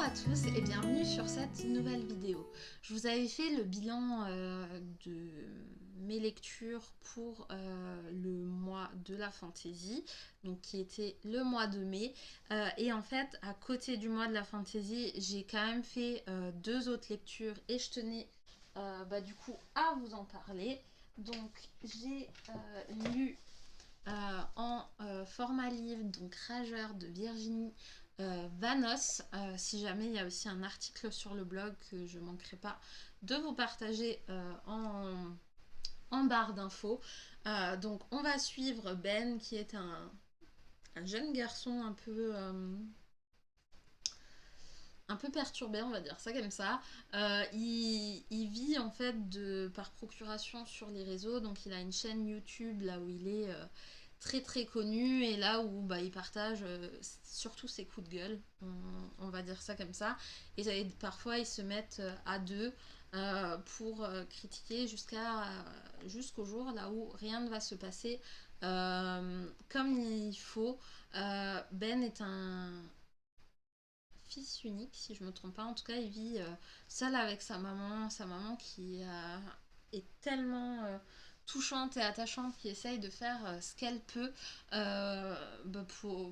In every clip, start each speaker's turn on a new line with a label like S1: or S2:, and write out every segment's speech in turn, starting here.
S1: à tous et bienvenue sur cette nouvelle vidéo. Je vous avais fait le bilan de mes lectures pour le mois de la fantaisie, donc qui était le mois de mai. Et en fait, à côté du mois de la fantaisie, j'ai quand même fait deux autres lectures et je tenais du coup à vous en parler. Donc j'ai lu en format livre, donc Rageur de Virginie Vanos. Si jamais il y a aussi un article sur le blog que je ne manquerai pas de vous partager en barre d'infos. Donc on va suivre Ben qui est un jeune garçon un peu perturbé, on va dire ça comme ça. Il vit en fait par procuration sur les réseaux, donc il a une chaîne YouTube là où il est très très connu et là où il partage surtout ses coups de gueule, on va dire ça comme ça. Et parfois ils se mettent à deux pour critiquer jusqu'au jour là où rien ne va se passer comme il faut. Ben est un fils unique, si je me trompe pas. En tout cas, il vit seul avec sa maman qui est tellement touchante et attachante, qui essaye de faire ce qu'elle peut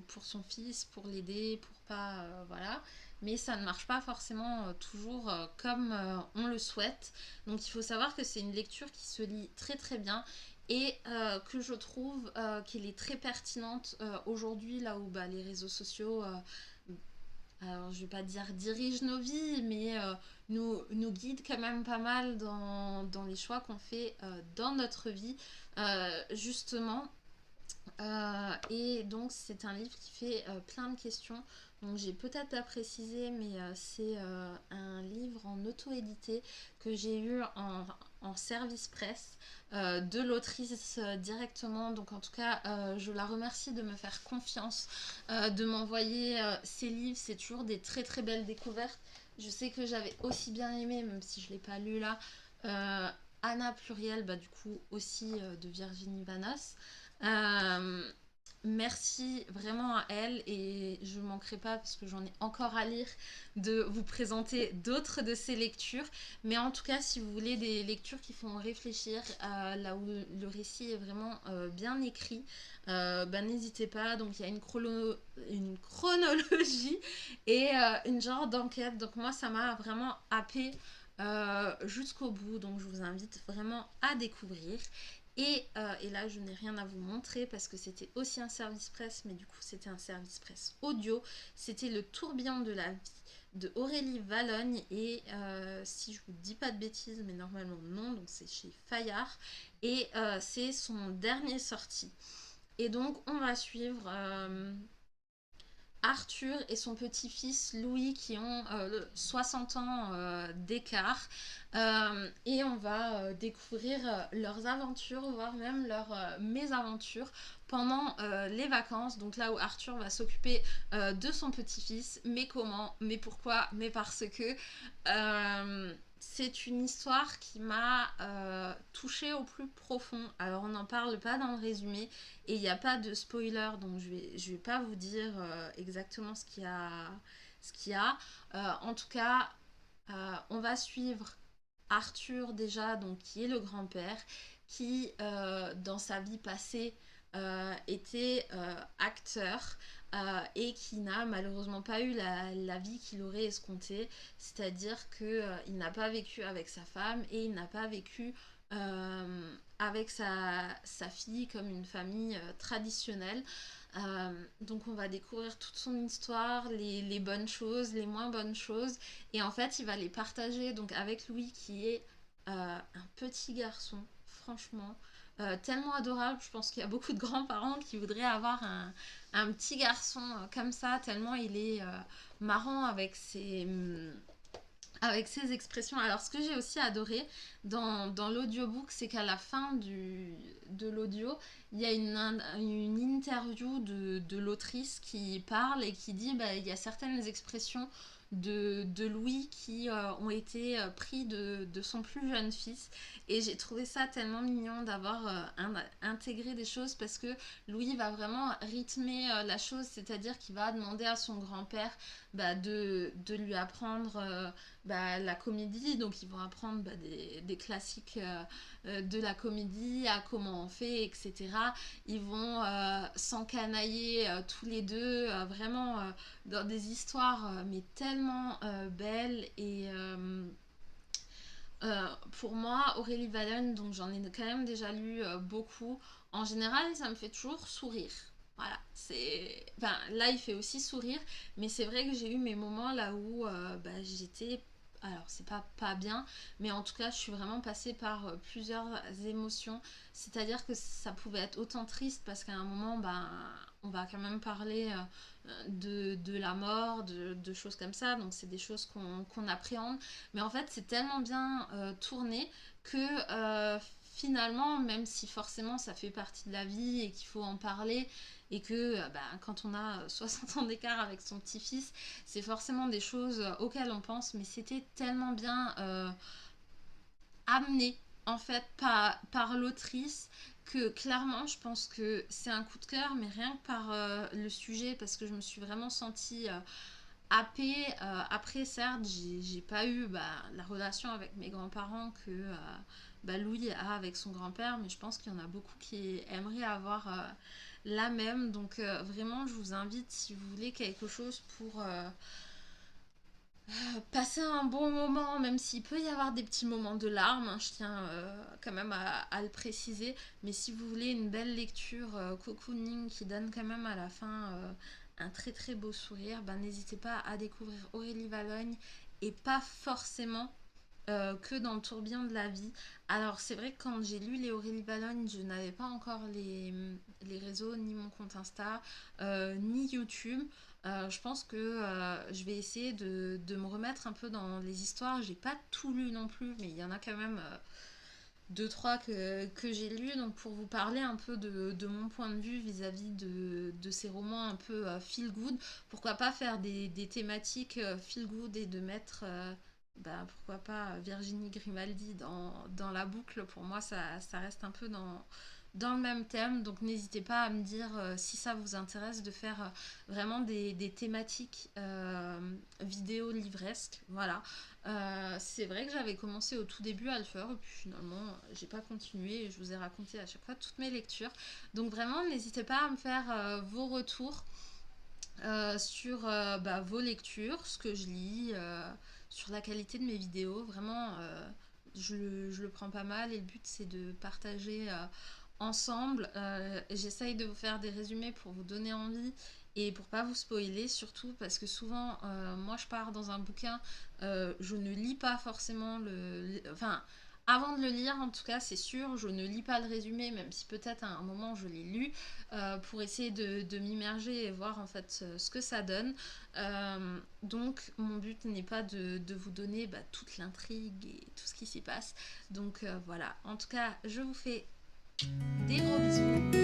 S1: pour son fils, pour l'aider, pour pas voilà. Mais ça ne marche pas forcément toujours comme on le souhaite. Donc il faut savoir que c'est une lecture qui se lit très très bien et que je trouve qu'elle est très pertinente aujourd'hui là où les réseaux sociaux alors je vais pas dire dirige nos vies, mais nous guide quand même pas mal dans les choix qu'on fait dans notre vie, justement. Et donc c'est un livre qui fait plein de questions. Donc j'ai peut-être pas précisé, mais c'est un livre en auto-édité que j'ai eu en service presse de l'autrice directement. Donc en tout cas, je la remercie de me faire confiance, de m'envoyer ses livres. C'est toujours des très très belles découvertes. Je sais que j'avais aussi bien aimé, même si je ne l'ai pas lu là, Anna Pluriel, du coup aussi de Virginie Vanos. Euh, Merci vraiment à elle et je ne manquerai pas parce que j'en ai encore à lire de vous présenter d'autres de ces lectures. Mais en tout cas, si vous voulez des lectures qui font réfléchir, là où le récit est vraiment bien écrit, n'hésitez pas. Donc il y a une chronologie et une genre d'enquête. Donc moi, ça m'a vraiment happé jusqu'au bout. Donc je vous invite vraiment à découvrir. Et là, je n'ai rien à vous montrer parce que c'était aussi un service presse, mais du coup, c'était un service presse audio. C'était Le tourbillon de la vie de Aurélie Vallogne. Et si je vous dis pas de bêtises, mais normalement non, donc c'est chez Fayard. Et c'est son dernier sorti. Et donc, on va suivre Arthur et son petit-fils Louis qui ont 60 ans d'écart. Et on va découvrir leurs aventures, voire même leurs mésaventures pendant les vacances. Donc là où Arthur va s'occuper de son petit-fils. Mais comment? Mais pourquoi? Mais parce que c'est une histoire qui m'a touchée au plus profond. Alors on n'en parle pas dans le résumé, et il n'y a pas de spoiler, donc je vais pas vous dire exactement ce qu'il y a. Ce qu'il y a. En tout cas, on va suivre Arthur déjà, donc qui est le grand-père, qui dans sa vie passée était acteur et qui n'a malheureusement pas eu la vie qu'il aurait escomptée, c'est-à-dire qu'il n'a pas vécu avec sa femme et il n'a pas vécu avec sa fille comme une famille traditionnelle. Donc on va découvrir toute son histoire, les bonnes choses, les moins bonnes choses, et en fait il va les partager donc avec Louis qui est un petit garçon, franchement. Tellement adorable, je pense qu'il y a beaucoup de grands-parents qui voudraient avoir un petit garçon comme ça, tellement il est marrant avec ses expressions. Alors, ce que j'ai aussi adoré dans l'audiobook, c'est qu'à la fin de l'audio, il y a une interview de l'autrice qui parle et qui dit il y a certaines expressions de Louis qui ont été pris de son plus jeune fils. Et j'ai trouvé ça tellement mignon d'avoir intégré des choses parce que Louis va vraiment rythmer la chose, c'est-à-dire qu'il va demander à son grand-père de lui apprendre la comédie. Donc ils vont apprendre des classiques de la comédie, à comment on fait, etc. Ils vont s'encanailler tous les deux, vraiment dans des histoires mais tellement belles pour moi, Aurélie Vallon, donc j'en ai quand même déjà lu beaucoup. En général, ça me fait toujours sourire. Voilà, c'est. Enfin, là, il fait aussi sourire, mais c'est vrai que j'ai eu mes moments là où j'étais. Alors, c'est pas bien, mais en tout cas, je suis vraiment passée par plusieurs émotions. C'est-à-dire que ça pouvait être autant triste parce qu'à un moment, on va quand même parler de la mort, de choses comme ça. Donc, c'est des choses qu'on appréhende. Mais en fait, c'est tellement bien tourné que finalement, même si forcément ça fait partie de la vie et qu'il faut en parler, et que quand on a 60 ans d'écart avec son petit-fils, c'est forcément des choses auxquelles on pense, mais c'était tellement bien amené en fait par l'autrice que clairement je pense que c'est un coup de cœur, mais rien que par le sujet, parce que je me suis vraiment sentie happée. Après, certes, j'ai pas eu la relation avec mes grands-parents que Louis a avec son grand-père, mais je pense qu'il y en a beaucoup qui aimeraient avoir la même. Donc, vraiment, je vous invite, si vous voulez quelque chose pour passer un bon moment, même s'il peut y avoir des petits moments de larmes, hein, je tiens quand même à le préciser, mais si vous voulez une belle lecture cocooning qui donne quand même à la fin un très très beau sourire, n'hésitez pas à découvrir Aurélie Valogne, et pas forcément que dans le tourbillon de la vie. Alors c'est vrai que quand j'ai lu les Aurélie Valogne, je n'avais pas encore les réseaux, ni mon compte Insta, ni YouTube. Je pense que je vais essayer de me remettre un peu dans les histoires. J'ai pas tout lu non plus, mais il y en a quand même deux, trois que j'ai lus. Donc pour vous parler un peu de mon point de vue vis-à-vis de ces romans un peu feel good, pourquoi pas faire des thématiques feel good et de mettre pourquoi pas Virginie Grimaldi dans la boucle. Pour moi, ça reste un peu dans le même thème. Donc n'hésitez pas à me dire si ça vous intéresse de faire vraiment des thématiques vidéo livresques. Voilà. C'est vrai que j'avais commencé au tout début à le faire et puis finalement j'ai pas continué et je vous ai raconté à chaque fois toutes mes lectures. Donc vraiment n'hésitez pas à me faire vos retours sur vos lectures, ce que je lis, sur la qualité de mes vidéos. Vraiment, je le prends pas mal et le but c'est de partager ensemble. J'essaye de vous faire des résumés pour vous donner envie et pour pas vous spoiler, surtout parce que souvent, moi je pars dans un bouquin, je ne lis pas forcément enfin, avant de le lire, en tout cas, c'est sûr, je ne lis pas le résumé, même si peut-être à un moment je l'ai lu, pour essayer de m'immerger et voir en fait ce que ça donne. Donc, mon but n'est pas de vous donner toute l'intrigue et tout ce qui s'y passe. Donc, voilà. En tout cas, je vous fais des gros bisous